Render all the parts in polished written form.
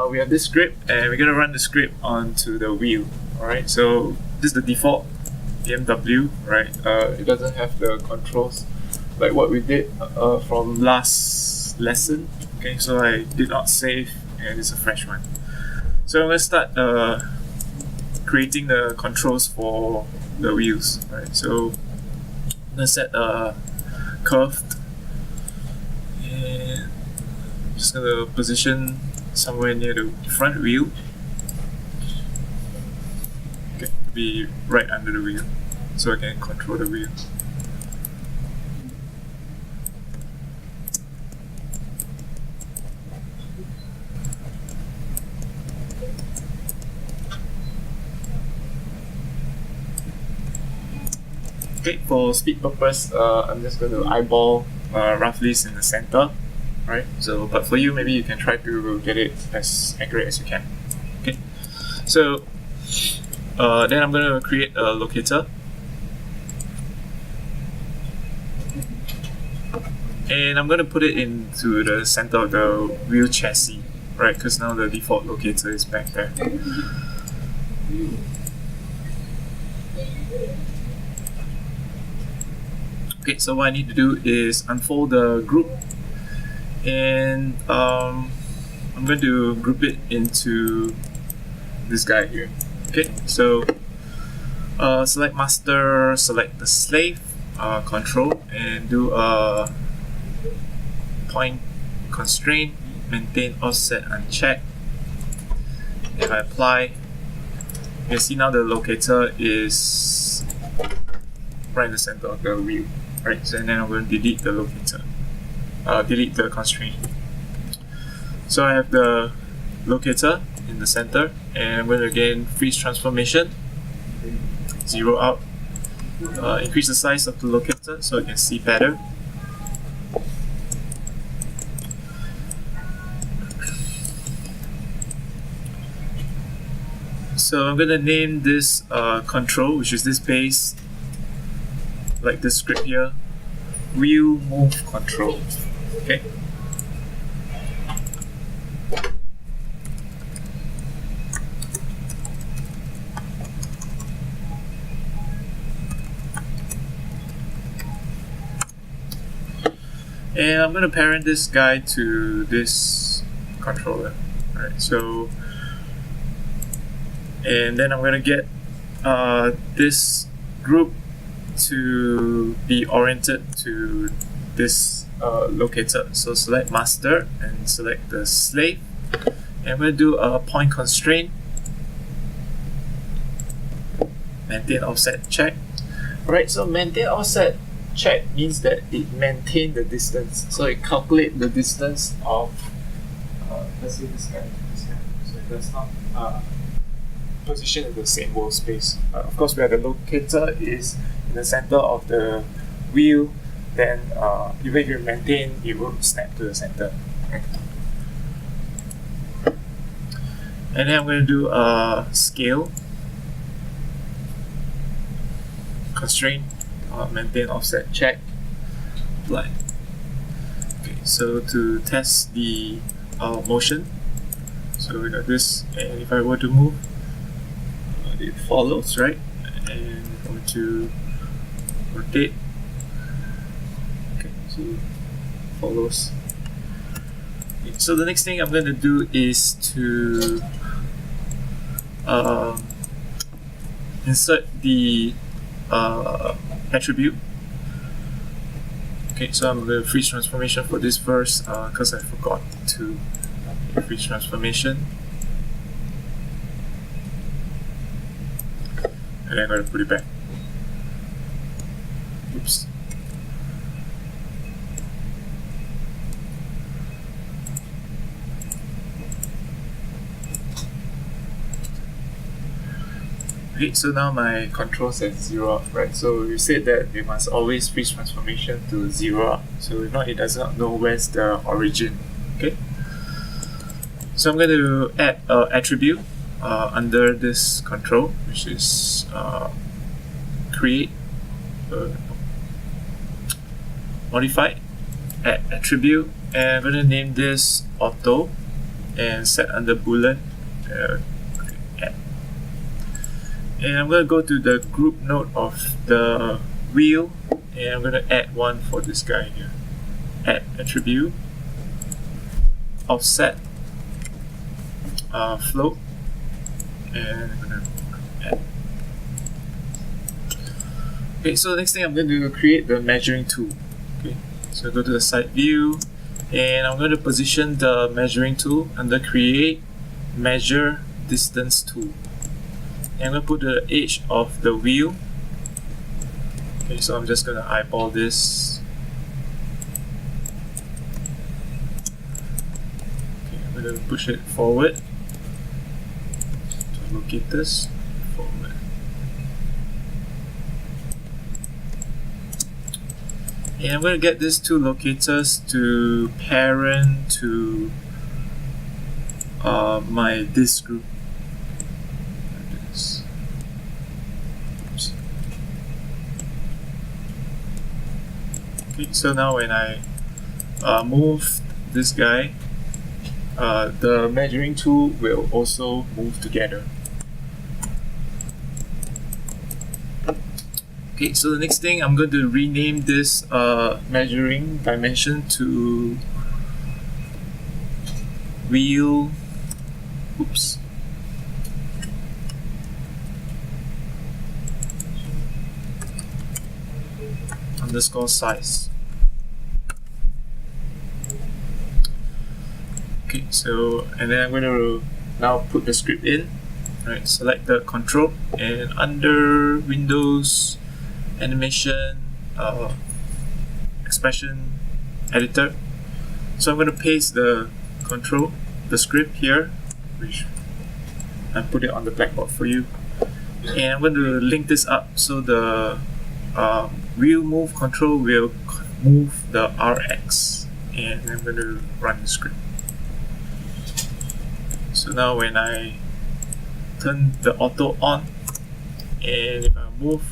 we have this script, and we're gonna run the script onto the wheel. Alright, so this is the default BMW, right? It doesn't have the controls like what we did from last lesson. Okay, so I did not save, and it's a fresh one. So I'm gonna start creating the controls for the wheels. Right, so I'm gonna set curved, and I'm just gonna position somewhere near the front wheel. Okay, be right under the wheel, so I can control the wheel. Okay, for speed purpose, I'm just going to eyeball roughly in the center, right? So, but for you, maybe you can try to get it as accurate as you can. Okay, so then I'm going to create a locator, and I'm going to put it into the center of the wheel chassis, right? Because now the default locator is back there. Okay, so what I need to do is unfold the group, and I'm going to group it into this guy here. Okay, so select master, select the slave, control, and do a point constraint, maintain offset unchecked. If I apply, you can see now the locator is right in the center of the wheel. Right, so and then I'm going to delete the locator, delete the constraint. So I have the locator in the center, and I'm going to again freeze transformation, zero out, increase the size of the locator so I can see better. So I'm going to name this control, which is this base, like the script here, wheel move control. Okay. And I'm going to parent this guy to this controller. Alright, so and then I'm going to get this group to be oriented to this locator. So select master and select the slave, and I'm going to do a point constraint, maintain offset check. Alright, so maintain offset check means that it maintains the distance. So it calculates the distance of let's say this guy. So it does not position in the same world space. Of course, where the locator is in the center of the wheel, then even if you maintain, it will snap to the center. Okay. And then I'm going to do a scale, constraint, maintain offset check, apply. Okay, so to test the motion, so we got this, and if I were to move, it follows, right? And if I were to rotate, okay, so it follows. Okay, so the next thing I'm going to do is to insert the attribute. Okay, so I'm going to freeze transformation for this first because I forgot to freeze transformation. And then I'm going to put it back. Oops. Okay, so now my control says 0 up, right? So you said that we must always freeze transformation to 0 up. So if not, it does not know where's the origin. Okay. So I'm going to add an attribute under this control, which is create, modify, add attribute, and I'm going to name this auto. and set under boolean, add. And I'm going to go to the group node of the wheel, and I'm going to add one for this guy here. Add attribute, offset, float, and I'm going to add. Okay, so the next thing I'm going to do is create the measuring tool. Okay, so go to the side view, and I'm going to position the measuring tool under create, measure, distance tool. And I'm going to put the edge of the wheel. Okay, so I'm just going to eyeball this. Okay, I'm going to push it forward to locate this forward. And I'm going to get these two locators to parent to my disk group. Okay, so now when I move this guy, the measuring tool will also move together. Okay, so the next thing, I'm going to rename this measuring dimension to wheel, underscore size. Okay, so and then I'm going to now put the script in. Right, select the control, and under Windows, animation, expression editor. So I'm going to paste the control, the script here, which I put it on the blackboard for you. And I'm going to link this up so the wheel move control will move the RX, and I'm going to run the script. So now when I turn the auto on, and if I move,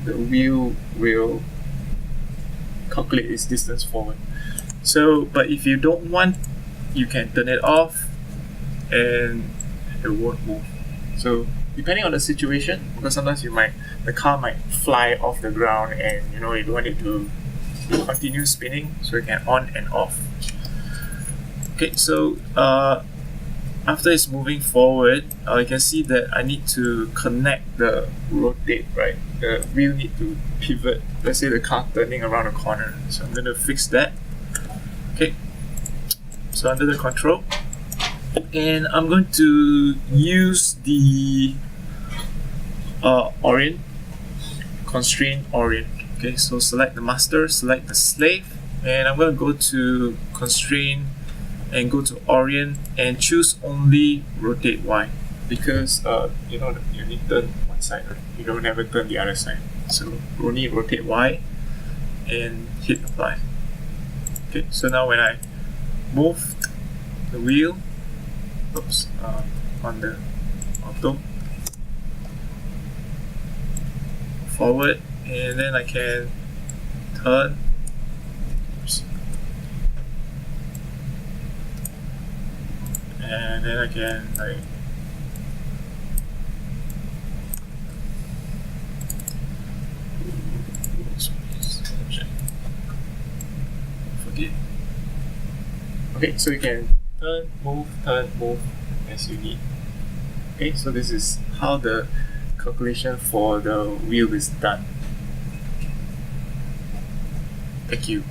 the wheel will calculate its distance forward. So, but if you don't want, you can turn it off and it won't move. So depending on the situation, because sometimes the car might fly off the ground, and you don't want it to continue spinning, so you can on and off. Okay, so after it's moving forward, you can see that I need to connect the rotate, right? The wheel need to pivot. Let's say the car turning around a corner. So I'm going to fix that. Okay, so under the control, and I'm going to use the orient, constraint orient. Okay, so select the master, select the slave, and I'm going to go to constraint and go to orient and choose only rotate Y, because you need to turn one side, right? You don't ever turn the other side. So only rotate Y and hit apply. Okay, so now when I move the wheel, on the auto forward, and then I can turn. And then I can forget. Okay, so you can turn, move as you need. Okay, so this is how the calculation for the wheel is done. Thank you.